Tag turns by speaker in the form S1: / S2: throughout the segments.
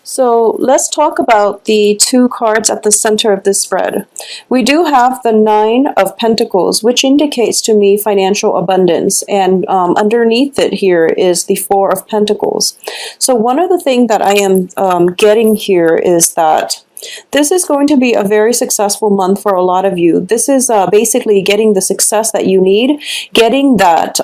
S1: So let's talk about the two cards at the center of this spread. We do have the Nine of Pentacles, which indicates to me financial abundance, and underneath it here is the Four of Pentacles. So one of the things that I am getting here is that this is going to be a very successful month for a lot of you. This is basically getting the success that you need, getting that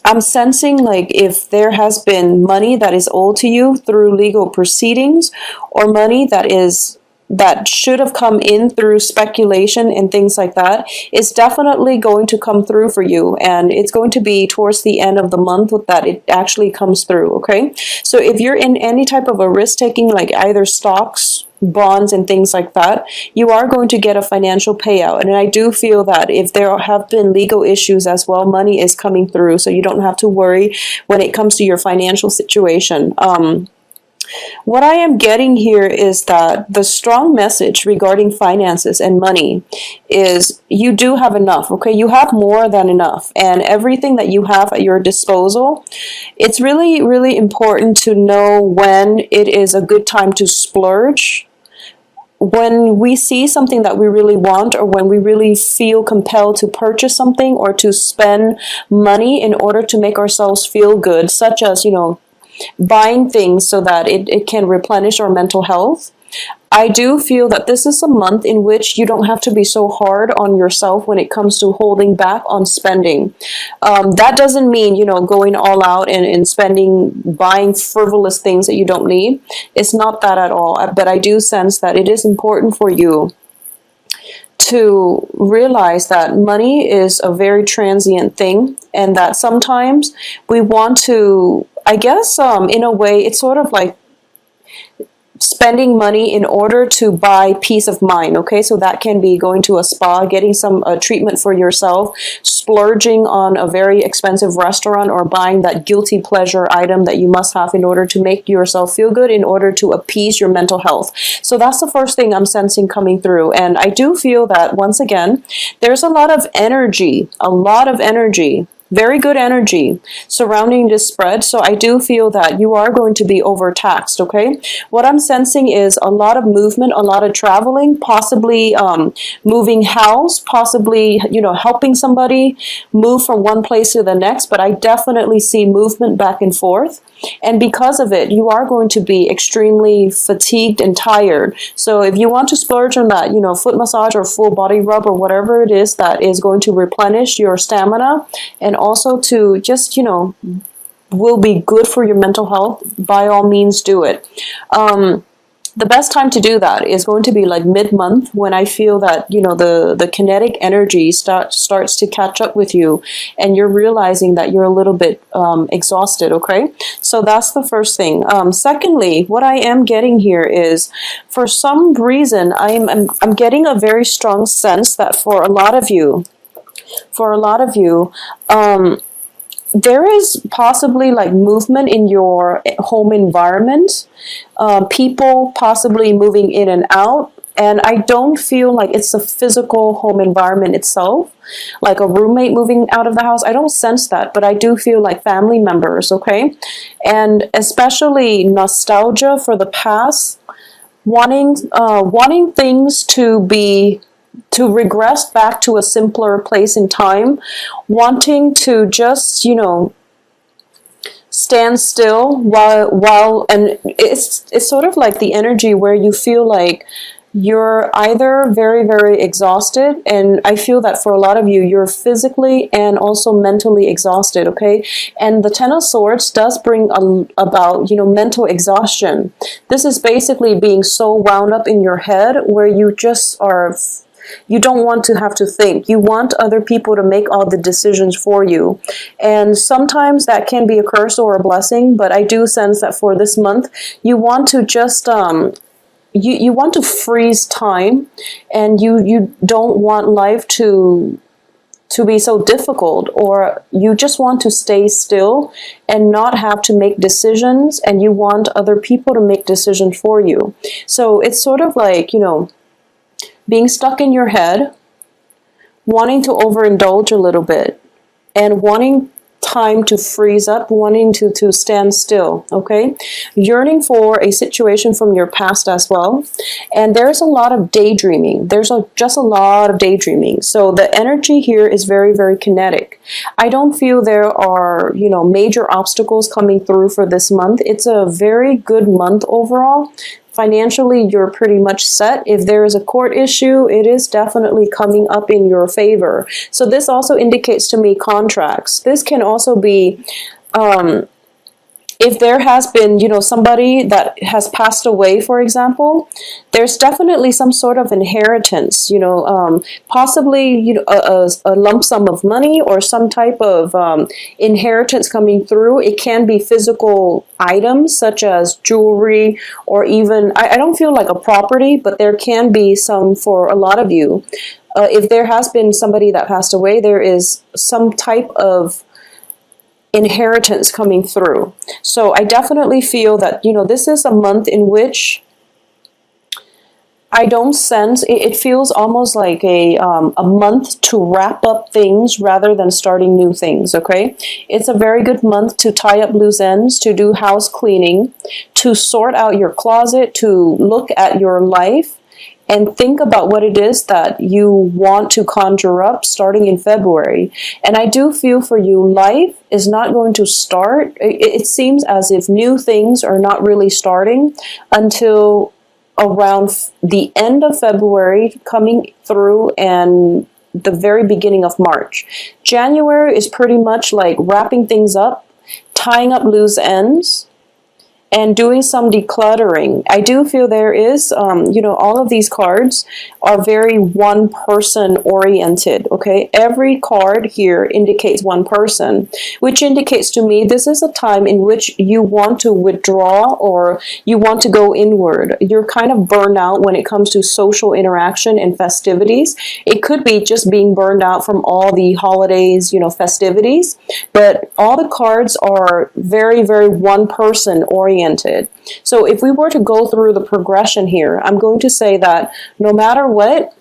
S1: I'm sensing like if there has been money that is owed to you through legal proceedings, or money that should have come in through speculation and things like that, is definitely going to come through for you, and it's going to be towards the end of the month that it actually comes through. Okay, so if you're in any type of a risk taking, like either stocks, bonds, and things like that, you are going to get a financial payout. And I do feel that if there have been legal issues as well, money is coming through, so you don't have to worry when it comes to your financial situation. What I am getting here is that the strong message regarding finances and money is you do have enough, okay? You have more than enough, and everything that you have at your disposal, it's really, really important to know when it is a good time to splurge. When we see something that we really want, or when we really feel compelled to purchase something or to spend money in order to make ourselves feel good, such as, you know, buying things so that it can replenish our mental health, I do feel that this is a month in which you don't have to be so hard on yourself when it comes to holding back on spending. That doesn't mean, you know, going all out and spending, buying frivolous things that you don't need. It's not that at all. But I do sense that it is important for you to realize that money is a very transient thing, and that sometimes we want to, I guess, in a way, it's sort of like spending money in order to buy peace of mind, okay? So that can be going to a spa, getting some treatment for yourself, splurging on a very expensive restaurant, or buying that guilty pleasure item that you must have in order to make yourself feel good, in order to appease your mental health. So that's the first thing I'm sensing coming through. And I do feel that, once again, there's a lot of energy, very good energy surrounding this spread. So I do feel that you are going to be overtaxed, okay? What I'm sensing is a lot of movement, a lot of traveling, possibly moving house, possibly, you know, helping somebody move from one place to the next. But I definitely see movement back and forth. And because of it, you are going to be extremely fatigued and tired. So if you want to splurge on that, you know, foot massage or full body rub or whatever it is that is going to replenish your stamina, and also to just, you know, will be good for your mental health, by all means do it. The best time to do that is going to be like mid-month, when I feel that, you know, the kinetic energy starts to catch up with you, and you're realizing that you're a little bit exhausted, okay? So that's the first thing. Secondly, what I am getting here is, for some reason, I'm getting a very strong sense that for a lot of you, there is possibly like movement in your home environment, people possibly moving in and out. And I don't feel like it's a physical home environment itself, like a roommate moving out of the house. I don't sense that, but I do feel like family members, okay? And especially nostalgia for the past, wanting things to regress back to a simpler place in time, wanting to just, you know, stand still while and it's sort of like the energy where you feel like you're either very, very exhausted, and I feel that for a lot of you, you're physically and also mentally exhausted, okay? And the Ten of Swords does bring about, you know, mental exhaustion. This is basically being so wound up in your head where you just are, you don't want to have to think. You want other people to make all the decisions for you. And sometimes that can be a curse or a blessing, but I do sense that for this month, you want to just you want to freeze time, and you don't want life to be so difficult, or you just want to stay still and not have to make decisions, and you want other people to make decisions for you. So it's sort of like, you know, being stuck in your head, wanting to overindulge a little bit, and wanting time to freeze up, wanting to stand still, okay? Yearning for a situation from your past as well. And there's a lot of daydreaming. There's just a lot of daydreaming. So the energy here is very, very kinetic. I don't feel there are, you know, major obstacles coming through for this month. It's a very good month overall. Financially, you're pretty much set. If there is a court issue, it is definitely coming up in your favor. So this also indicates to me contracts. This can also be if there has been, you know, somebody that has passed away, for example, there's definitely some sort of inheritance, you know, possibly, you know, a lump sum of money or some type of inheritance coming through. It can be physical items such as jewelry, or even, I don't feel like a property, but there can be some for a lot of you. If there has been somebody that passed away, there is some type of inheritance coming through. So I definitely feel that, you know, this is a month in which I don't sense, it feels almost like a month to wrap up things rather than starting new things, okay? It's a very good month to tie up loose ends, to do house cleaning, to sort out your closet, to look at your life, and think about what it is that you want to conjure up starting in February. And I do feel for you, life is not going to start. It seems as if new things are not really starting until around the end of February coming through and the very beginning of March. January is pretty much like wrapping things up, tying up loose ends, and doing some decluttering. I do feel there is, you know, all of these cards are very one person oriented, okay? Every card here indicates one person, which indicates to me this is a time in which you want to withdraw or you want to go inward. You're kind of burned out when it comes to social interaction and festivities. It could be just being burned out from all the holidays, you know, festivities, but all the cards are very, very one person oriented. So if we were to go through the progression here, I'm going to say that no matter what,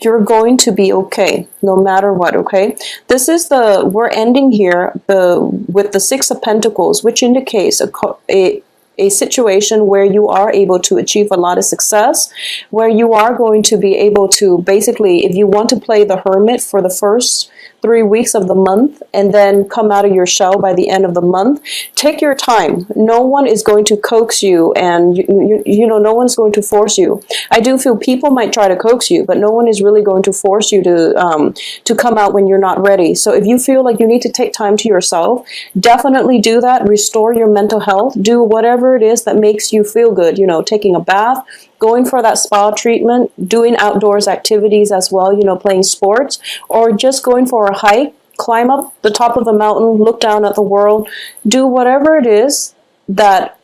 S1: you're going to be okay, no matter what, okay? This is we're ending here with the Six of Pentacles, which indicates a situation where you are able to achieve a lot of success, where you are going to be able to basically, if you want to play the hermit for the first 3 weeks of the month and then come out of your shell by the end of the month, take your time. No one is going to coax you, and you know, no one's going to force you. I do feel people might try to coax you, but no one is really going to force you to come out when you're not ready. So if you feel like you need to take time to yourself, definitely do that. Restore your mental health. Do whatever it is that makes you feel good. You know, taking a bath, going for that spa treatment, doing outdoors activities as well, you know, playing sports, or just going for a hike, climb up the top of a mountain, look down at the world, do whatever it is that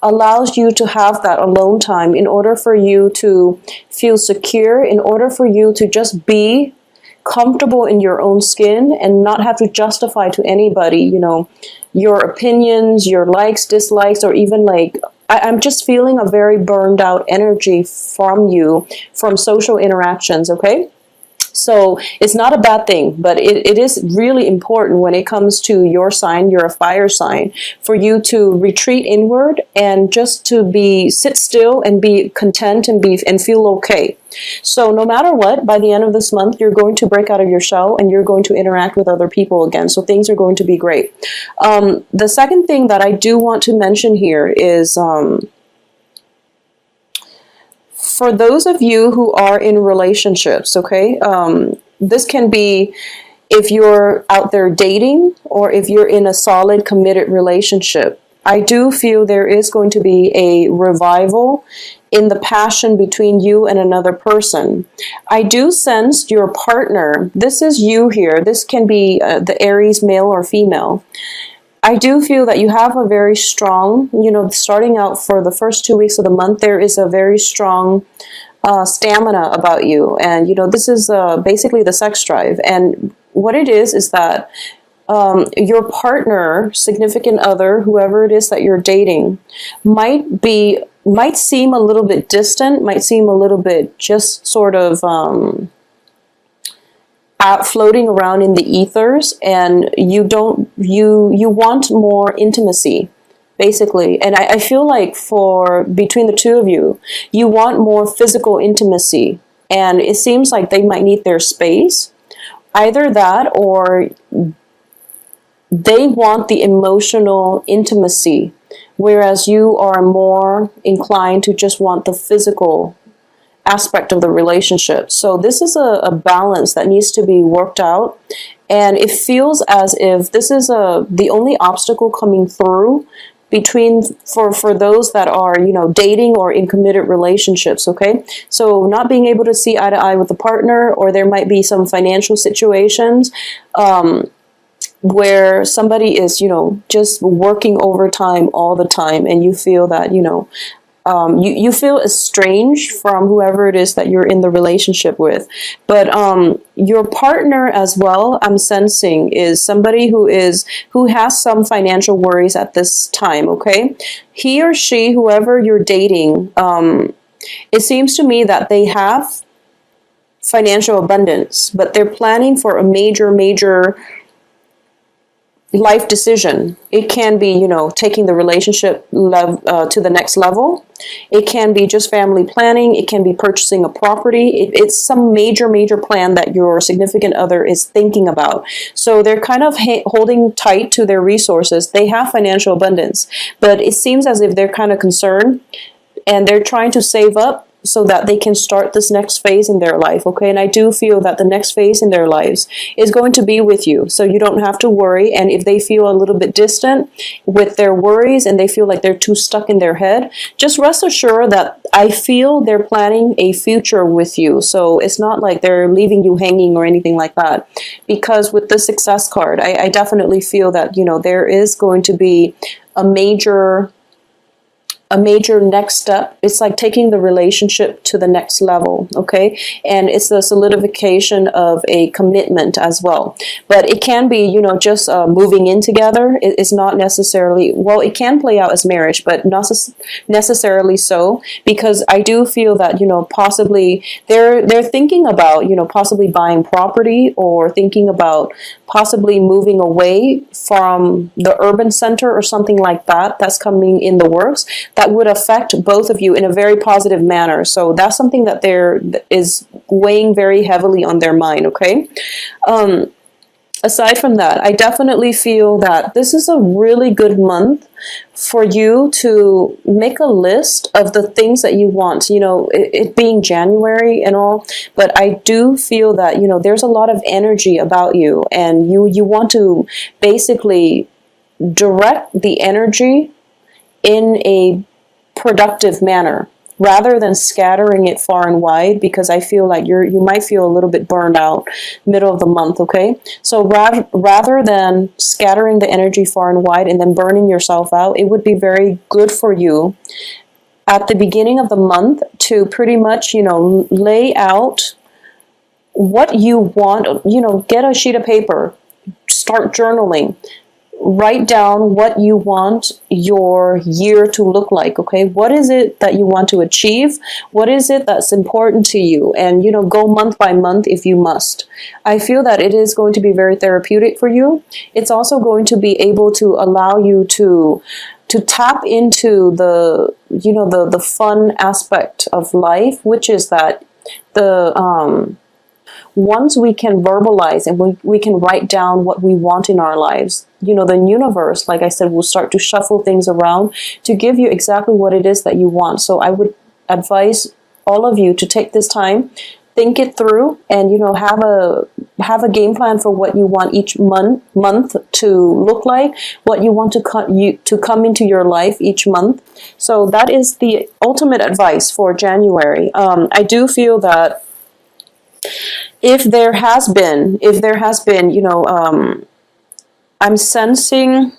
S1: allows you to have that alone time in order for you to feel secure, in order for you to just be comfortable in your own skin and not have to justify to anybody, you know, your opinions, your likes, dislikes, or even like, I'm just feeling a very burned out energy from you, from social interactions, okay? So it's not a bad thing, but it is really important when it comes to your sign, you're a fire sign, for you to retreat inward and just to sit still and be content and feel okay. So no matter what, by the end of this month, you're going to break out of your shell and you're going to interact with other people again. So things are going to be great. The second thing that I do want to mention here is for those of you who are in relationships, okay, this can be if you're out there dating or if you're in a solid committed relationship. I do feel there is going to be a revival in the passion between you and another person. I do sense your partner. This is you here. This can be the Aries, male or female. I do feel that you have a very strong, you know, starting out for the first 2 weeks of the month, there is a very strong stamina about you. And, you know, this is basically the sex drive. And what it is that your partner, significant other, whoever it is that you're dating, might seem a little bit distant, might seem a little bit just sort of out floating around in the ethers, and you want more intimacy, basically. And I feel like for between the two of you, you want more physical intimacy, and it seems like they might need their space. Either that, or they want the emotional intimacy, whereas you are more inclined to just want the physical aspect of the relationship. So this is a balance that needs to be worked out, and it feels as if this is the only obstacle coming through between for those that are, you know, dating or in committed relationships. Okay, so not being able to see eye to eye with the partner, or there might be some financial situations where somebody is, you know, just working overtime all the time, and you feel that, you know, you feel estranged from whoever it is that you're in the relationship with. But your partner as well, I'm sensing, is somebody who has some financial worries at this time, okay? He or she, whoever you're dating, it seems to me that they have financial abundance, but they're planning for a major life decision. It can be, you know, taking the relationship to the next level. It can be just family planning. It can be purchasing a property. It's some major plan that your significant other is thinking about. So they're kind of holding tight to their resources. They have financial abundance, but it seems as if they're kind of concerned, and they're trying to save up so that they can start this next phase in their life, okay? And I do feel that the next phase in their lives is going to be with you, so you don't have to worry. And if they feel a little bit distant with their worries and they feel like they're too stuck in their head, just rest assured that I feel they're planning a future with you. So it's not like they're leaving you hanging or anything like that. Because with the success card, I definitely feel that, you know, there is going to be a major next step. It's like taking the relationship to the next level, okay? And it's the solidification of a commitment as well. But it can be, you know, just moving in together. It's not necessarily, well, it can play out as marriage, but not necessarily so, because I do feel that, you know, possibly they're thinking about, you know, possibly buying property, or thinking about possibly moving away from the urban center or something like that. That's coming in the works. That would affect both of you in a very positive manner. So that's something that is weighing very heavily on their mind, okay? Aside from that, I definitely feel that this is a really good month for you to make a list of the things that you want, you know, it being January and all. But I do feel that, you know, there's a lot of energy about you, and you want to basically direct the energy in a productive manner, rather than scattering it far and wide, because I feel like you might feel a little bit burned out middle of the month, okay? So rather than scattering the energy far and wide and then burning yourself out, it would be very good for you at the beginning of the month to pretty much, you know, lay out what you want, you know, get a sheet of paper, start journaling. Write down what you want your year to look like, okay? What is it that you want to achieve? What is it that's important to you? And, you know, go month by month if you must. I feel that it is going to be very therapeutic for you. It's also going to be able to allow you to tap into the, you know, the fun aspect of life, which is that once we can verbalize and we can write down what we want in our lives, you know, the universe, like I said, will start to shuffle things around to give you exactly what it is that you want. So I would advise all of you to take this time, think it through, and, you know, have a game plan for what you want each month to look like, what you want to come into your life each month. So that is the ultimate advice for January. I do feel that if there has been, you know, I'm sensing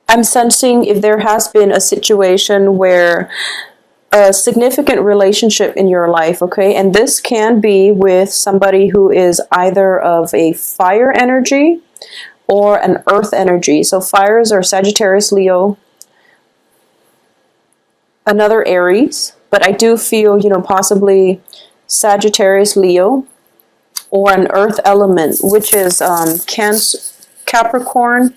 S1: if there has been a situation where a significant relationship in your life, okay, and this can be with somebody who is either of a fire energy or an earth energy. So fires are Sagittarius, Leo, another Aries. But I do feel, you know, possibly Sagittarius, Leo, or an earth element, which is Cancer, Capricorn,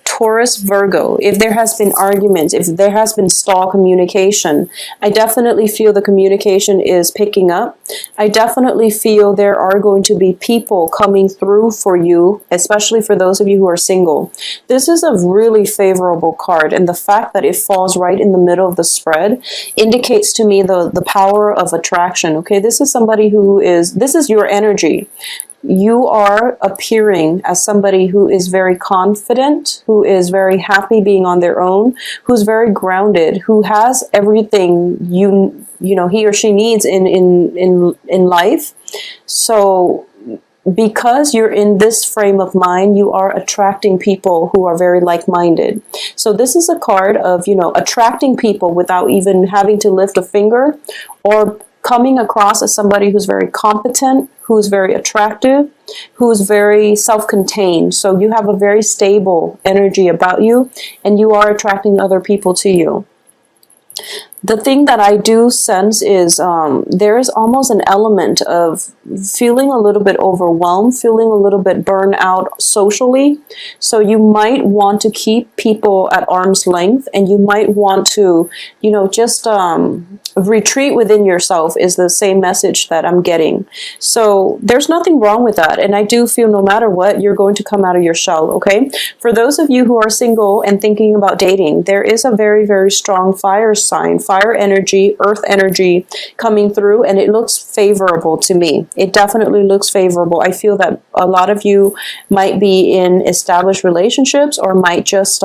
S1: Taurus, Virgo. If there has been arguments, if there has been stall communication, I definitely feel the communication is picking up. I definitely feel there are going to be people coming through for you, especially for those of you who are single. This is a really favorable card, and the fact that it falls right in the middle of the spread indicates to me the power of attraction. Okay, this is somebody who is, this is your energy. You are appearing as somebody who is very confident, who is very happy being on their own, who's very grounded, who has everything you know he or she needs in life. So because you're in this frame of mind, you are attracting people who are very like-minded. So this is a card of, attracting people without even having to lift a finger, or coming across as somebody who's very competent, who's very attractive, who's very self-contained. So you have a very stable energy about you, and you are attracting other people to you. The thing that I do sense is there is almost an element of feeling a little bit overwhelmed, feeling a little bit burned out socially. So you might want to keep people at arm's length, and you might want to, just retreat within yourself is the same message that I'm getting. So there's nothing wrong with that. And I do feel no matter what, you're going to come out of your shell, okay? For those of you who are single and thinking about dating, there is a very, very strong fire sign, fire energy, earth energy coming through, and it looks favorable to me. It definitely looks favorable. I feel that a lot of you might be in established relationships, or might just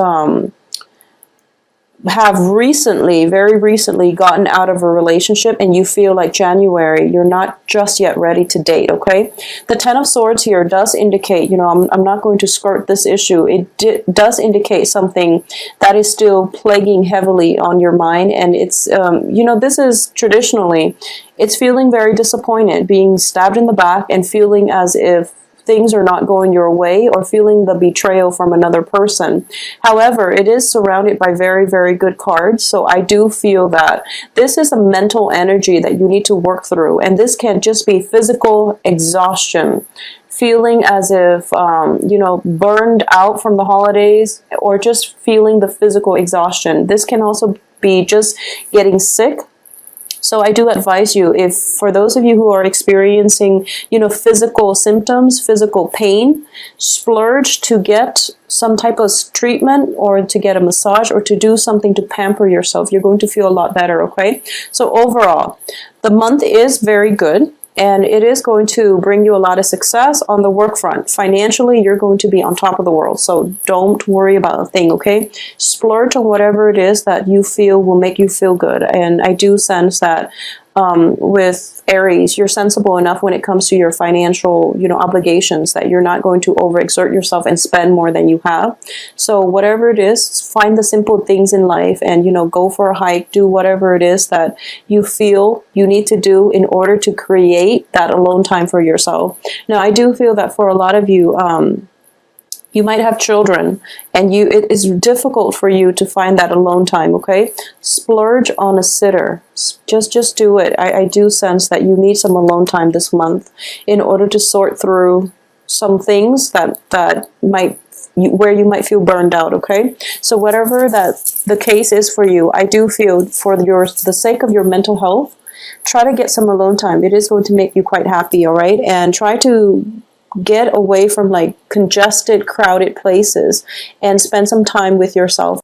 S1: have recently, very recently gotten out of a relationship, and you feel like January, you're not just yet ready to date, okay? The Ten of Swords here does indicate, I'm not going to skirt this issue. It does indicate something that is still plaguing heavily on your mind, and it's, this is traditionally, it's feeling very disappointed, being stabbed in the back and feeling as if things are not going your way, or feeling the betrayal from another person. However, it is surrounded by very, very good cards. So I do feel that this is a mental energy that you need to work through. And this can't just be physical exhaustion, feeling as if, burned out from the holidays, or just feeling the physical exhaustion. This can also be just getting sick. So I do advise you, if for those of you who are experiencing, physical symptoms, physical pain, splurge to get some type of treatment, or to get a massage, or to do something to pamper yourself. You're going to feel a lot better, okay? So overall, the month is very good, and it is going to bring you a lot of success on the work front. Financially, you're going to be on top of the world, so don't worry about a thing, okay? Splurge on whatever it is that you feel will make you feel good. And I do sense that with Aries, you're sensible enough when it comes to your financial, obligations, that you're not going to overexert yourself and spend more than you have. So whatever it is, find the simple things in life, and, go for a hike, do whatever it is that you feel you need to do in order to create that alone time for yourself. Now, I do feel that for a lot of you, you might have children, and it is difficult for you to find that alone time, okay? Splurge on a sitter. Just do it. I do sense that you need some alone time this month in order to sort through some things that might, where you might feel burned out, okay? So whatever that the case is for you, I do feel for the sake of your mental health, try to get some alone time. It is going to make you quite happy, all right? And try to get away from like congested, crowded places, and spend some time with yourself.